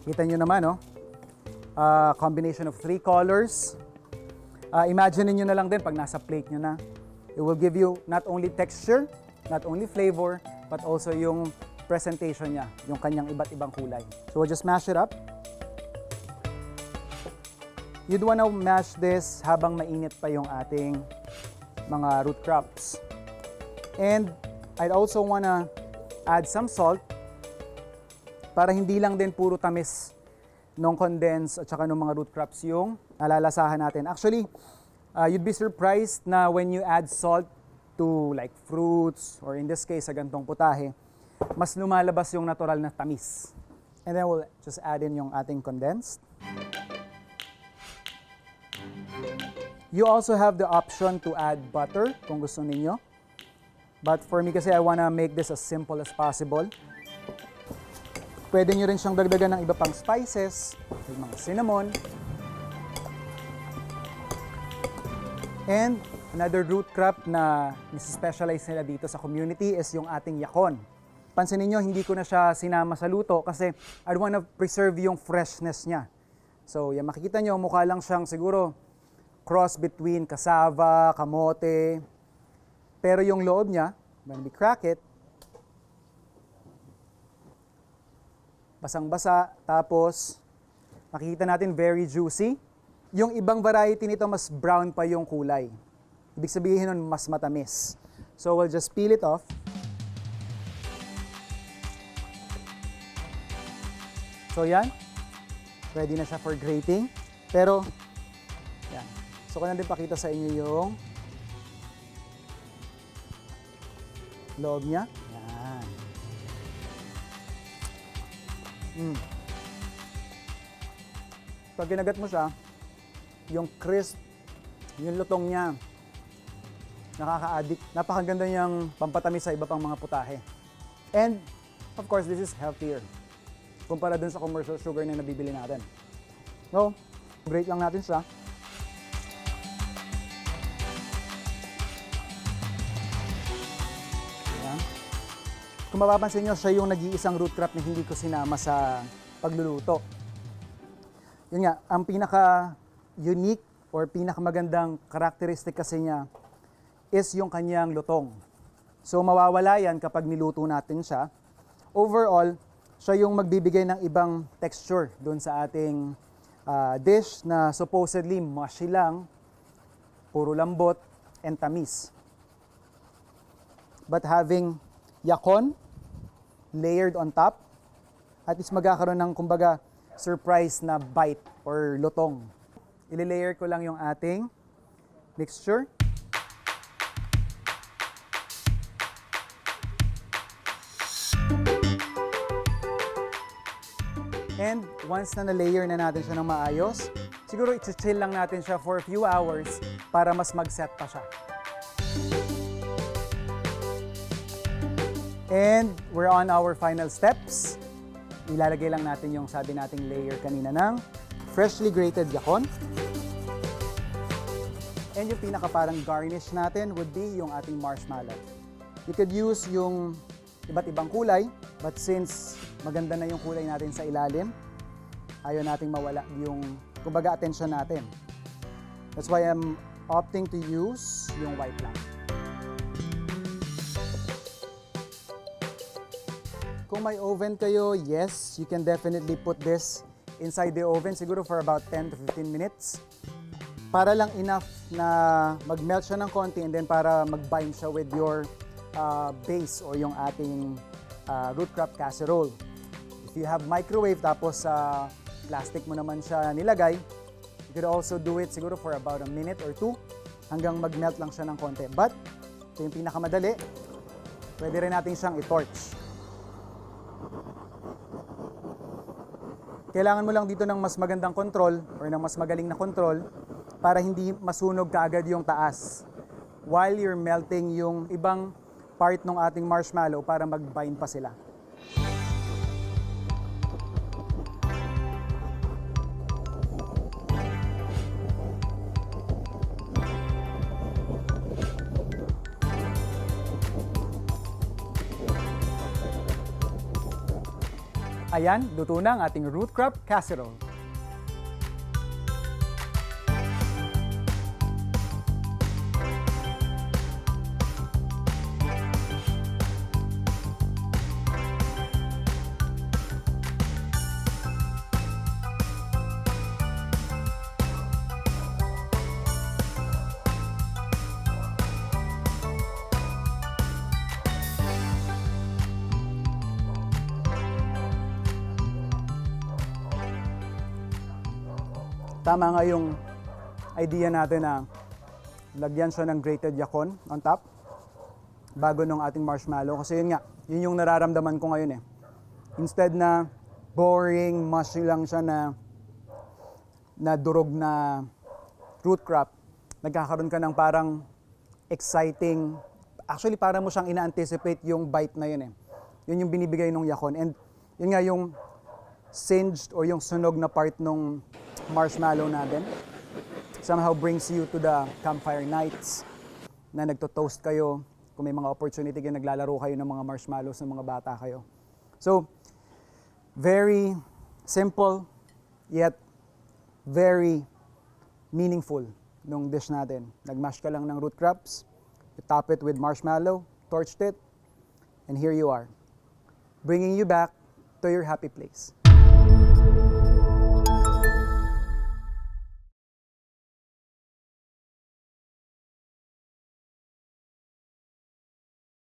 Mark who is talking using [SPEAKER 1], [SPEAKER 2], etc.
[SPEAKER 1] Kita nyo naman, no? Combination of 3 colors. Imagine nyo na lang din pag nasa plate nyo na. It will give you not only texture, not only flavor, but also yung presentation niya, yung kanyang iba't ibang kulay. So we'll just mash it up. You'd wanna mash this habang mainit pa yung ating mga root crops. And I'd also wanna add some salt para hindi lang din puro tamis ng condensed at saka ng mga root crops yung nalalasahan natin. Actually, you'd be surprised na when you add salt to like fruits or in this case sa gantong putahe, mas lumalabas yung natural na tamis. And then we'll just add in yung ating condensed. You also have the option to add butter kung gusto ninyo. But for me kasi I wanna make this as simple as possible. Pwede nyo rin siyang dagdagan ng iba pang spices, like mga cinnamon. And another root crop na nisi-specialize nila dito sa community is yung ating yakon. Pansinin nyo, hindi ko na siya sinama sa luto kasi I wanna preserve yung freshness niya. So yan, makikita nyo, mukha lang siyang siguro cross between cassava, kamote. Pero yung loob niya, when we crack it, basang-basa, tapos makikita natin very juicy. Yung ibang variety nito, mas brown pa yung kulay. Ibig sabihin nun, mas matamis. So we'll just peel it off. So yan, ready na siya for grating. Pero, yan. So, ko na din pakita sa inyo yung loob niya. Yan. Pag ginagat mo siya, yung crisp, yung lutong niya, nakaka-addict. Napakaganda niyang pampatamis sa iba pang mga putahe. And, of course, this is healthier kumpara dun sa commercial sugar na nabibili natin. So, grate lang natin siya. Kung mapapansin nyo, siya yung nag-iisang root crop na hindi ko sinama sa pagluluto. Yun nga, ang pinaka-unique or pinaka-magandang karakteristik kasi niya is yung kanyang lutong. So mawawala yan kapag niluto natin siya. Overall, siya yung magbibigay ng ibang texture doon sa ating dish na supposedly mushy lang, puro lambot, and tamis. But having yakon layered on top, at least magkakaroon ng kumbaga surprise na bite or lutong. Ile-layer ko lang yung ating mixture. And once na na-layer na natin siya ng maayos, siguro i-chill lang natin siya for a few hours para mas mag-set pa siya. And we're on our final steps. Ilalagay lang natin yung sabi nating layer kanina ng freshly grated yakon. And yung pinaka parang garnish natin would be yung ating marshmallow. You could use yung iba't ibang kulay, but since maganda na yung kulay natin sa ilalim, ayaw nating mawala yung kumbaga attention natin. That's why I'm opting to use yung white lang. Kung may oven kayo, yes, you can definitely put this inside the oven siguro for about 10 to 15 minutes. Para lang enough na mag-melt siya ng konti and then para mag-bind siya with your base or yung ating root crop casserole. If you have microwave tapos sa plastic mo naman siya nilagay, you could also do it siguro for about a minute or 2 hanggang mag-melt lang siya ng konti. But ito yung pinakamadali, pwede rin natin siyang i-torch. Kailangan mo lang dito ng mas magandang control or ng mas magaling na control para hindi masunog kaagad yung taas while you're melting yung ibang part ng ating marshmallow para mag-bind pa sila. Ayan, luto na ang ating root crab casserole. Tama nga yung idea natin na lagyan siya ng grated yacon on top bago nung ating marshmallow. Kasi yun nga, yun yung nararamdaman ko ngayon eh. Instead na boring, mushy lang siya na durog na root crab, nagkakaroon ka ng parang exciting, actually parang mo siyang ina-anticipate yung bite na yun eh. Yun yung binibigay ng yacon. And yun nga yung singed or yung sunog na part nung marshmallow natin somehow brings you to the campfire nights na nagto-toast kayo, kung may mga opportunity kayo, naglalaro kayo ng mga marshmallows ng mga bata kayo. So, very simple yet very meaningful nung dish natin. Nagmash ka lang ng root crabs, you top it with marshmallow, torched it, and here you are, bringing you back to your happy place.